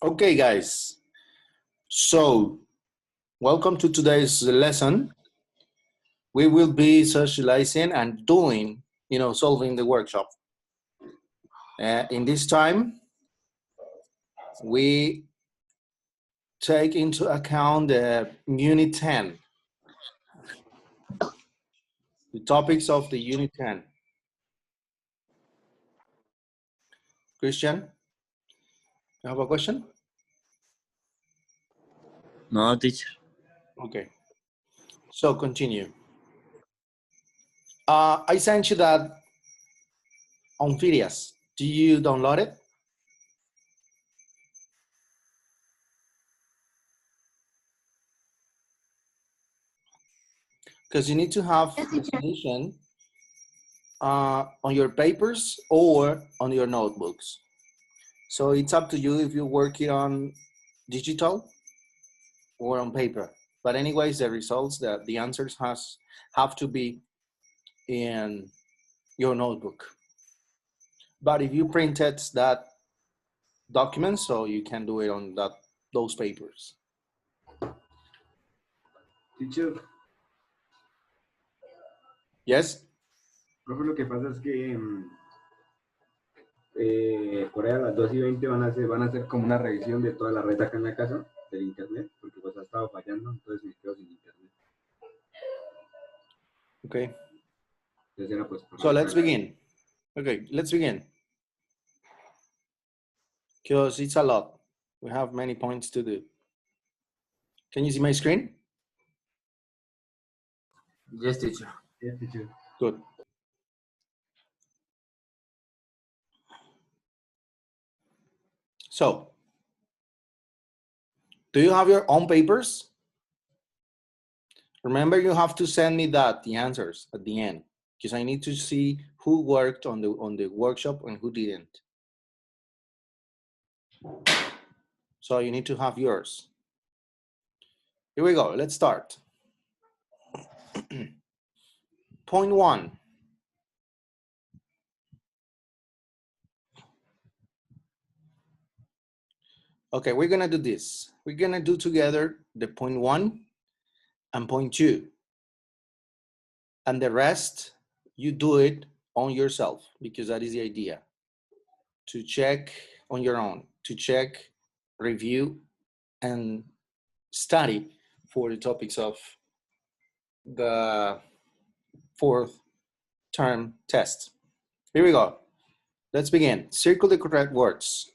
Okay, guys. So, welcome to today's lesson. We will be socializing and doing, solving the workshop. In this time, we take into account the Unit 10, the topics of the Unit 10. Christian, you have a question? No, teacher. Okay. So, continue. I sent you that on Phidias. Do you download it? Because you need to have the solution on your papers or on your notebooks. So it's up to you if you work it on digital or on paper. But anyways, the results, the answers have to be in your notebook. But if you printed that document, so you can do it on those papers. Teacher. Yes? Profe, lo que pasa es que por ahí a las 2:20 van a hacer como una revisión de toda la red acá en la casa, del internet, porque pues ha estado fallando, entonces me quedo sin internet. Okay. Entonces era pues So let's begin. Okay, let's begin. Because it's a lot. We have many points to do. Can you see my screen? Yes, teacher. Yes, teacher. Good. So, do you have your own papers? Remember, you have to send me the answers at the end, because I need to see who worked on the workshop and who didn't. So you need to have yours. Here we go. Let's start. Point 1. Okay, we're gonna do this. We're gonna do together the point 1 and point 2. And the rest, you do it on yourself, because that is the idea. To check on your own, to check, review, and study for the topics of the 4th term test. Here we go. Let's begin. Circle the correct words.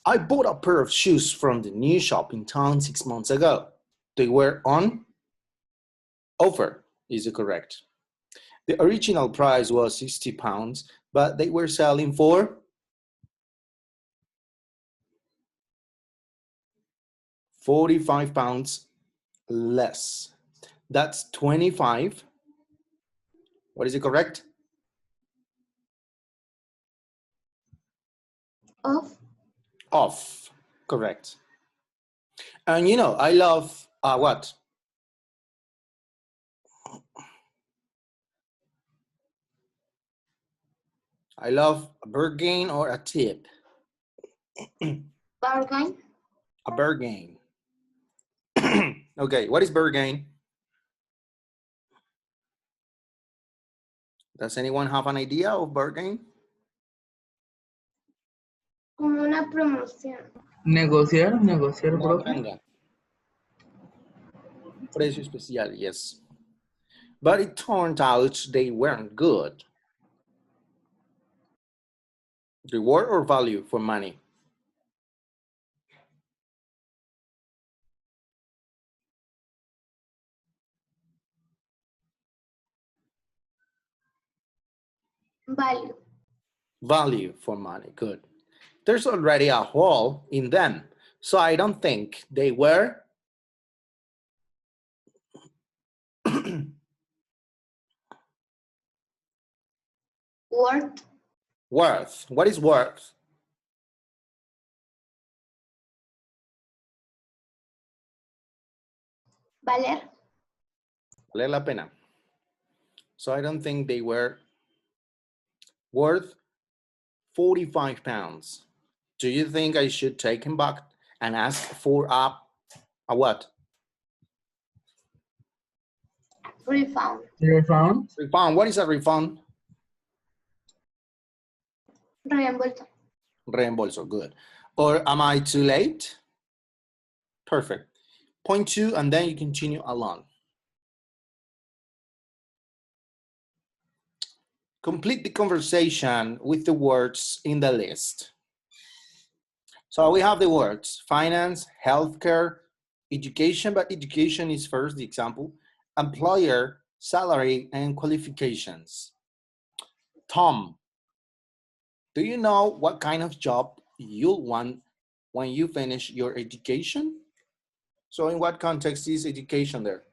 I bought a pair of shoes from the new shop in town 6 months ago. They were on offer, is it correct? The original price was £60, but they were selling for £45 less. That's 25. What is it correct? Off, correct. And you know, I love what? I love a bargain or a tip. Bargain. A bargain. Okay, what is bargain? Does anyone have an idea of bargain? Como una promoción. Negociar, Una profe. ganga. Precio especial, yes. But it turned out they weren't good. Reward or value for money? Value. Value for money, good. There's already a hole in them, so I don't think they were Worth. worth. What is worth? Valer. Valer la pena. So I don't think they were worth 45 pounds. Do you think I should take him back and ask for a what? Refund. Refund. Refund. What is a refund? Reembolso. Reembolso. Good. Or am I too late? Perfect. Point 2, and then you continue along. Complete the conversation with the words in the list. So we have the words finance, healthcare, education, but education is first, the example, employer, salary, and qualifications. Tom, do you know what kind of job you'll want when you finish your education? So in what context is education there?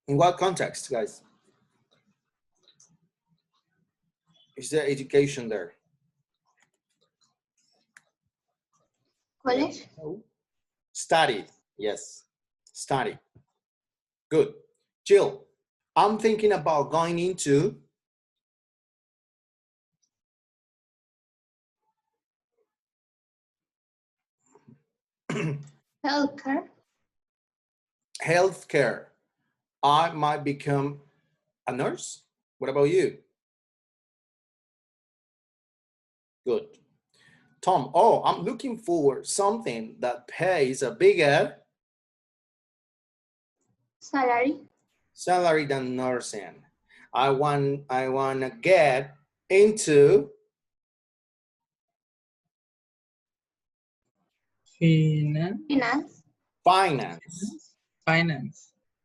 In what context, guys? Is there education there? College. Study, yes, study. Good. Jill, I'm thinking about going into Healthcare. healthcare. I might become a nurse. What about you? Good. Tom, oh, I'm looking for something that pays a bigger Salary. salary than nursing. I want to get into Finance.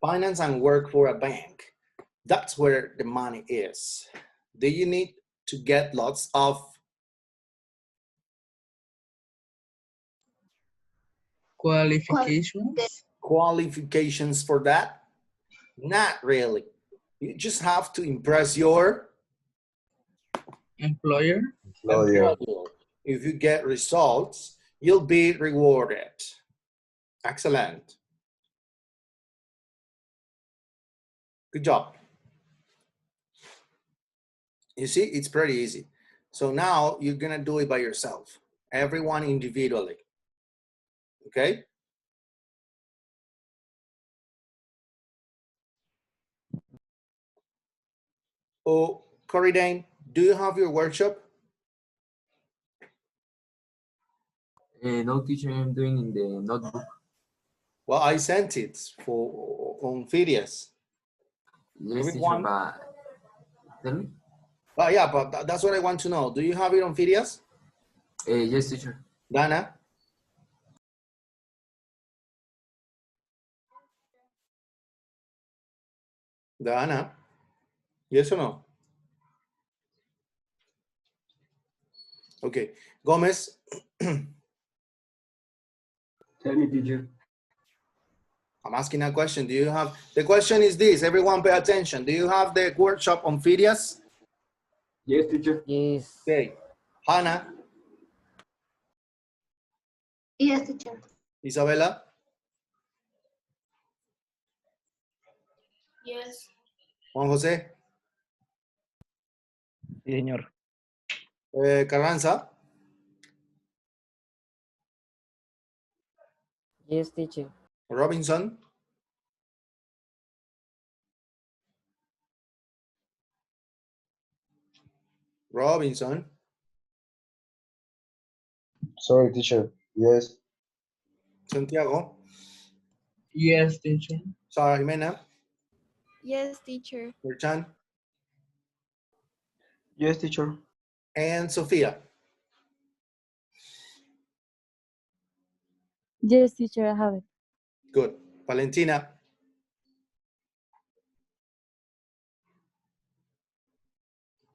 finance and work for a bank. That's where the money is. Do you need to get lots of qualifications for that? Not really. You just have to impress your Employer. employer. If you get results, you'll be rewarded. Excellent. Good job. You see, it's pretty easy. So now you're gonna do it by yourself, everyone individually. Okay? Oh, Corridane, do you have your workshop? No, teacher, I'm doing in the notebook. Well, I sent it for on Phidias. Yes, teacher, Everyone. but tell me. But yeah, but that's what I want to know. Do you have it on Phidias? Yes, teacher. Dana? Dana? Yes or no? Okay. Gomez? Tell me, teacher. I'm asking a question. Do you have, the question is this, everyone pay attention. Do you have the workshop on Phidias? Yes, teacher. Yes. Okay. Hannah? Yes, teacher. Isabella? Yes. Juan José? Sí, señor. Carranza? Yes, teacher. Robinson? Robinson? Sorry, teacher. Yes. Santiago? Yes, teacher. Sara Jimena? Yes, teacher. Merchan? Yes, teacher. And Sofia? Yes, teacher, I have it. Good. Valentina?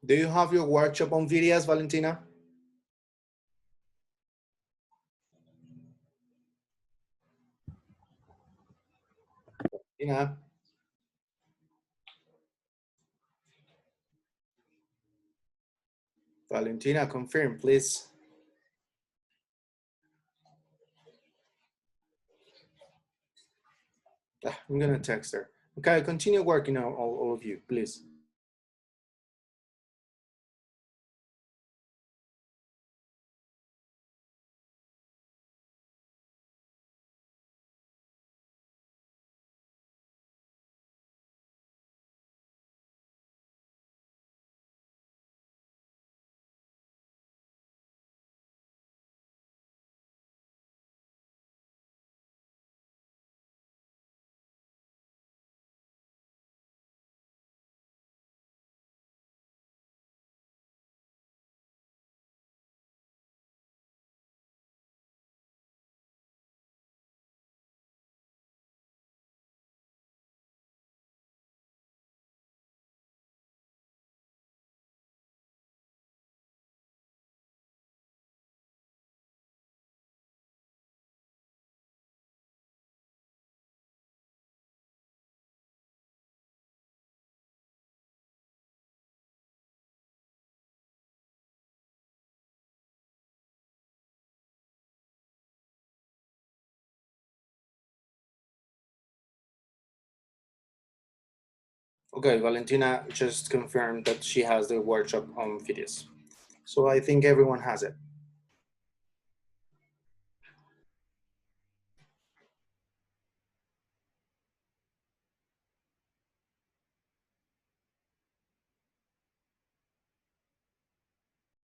Do you have your workshop on Phidias, Valentina? Yeah. Valentina, confirm, please. I'm gonna text her. Okay, continue working now, all of you, please. Okay, Valentina just confirmed that she has the workshop on Phidias. So I think everyone has it.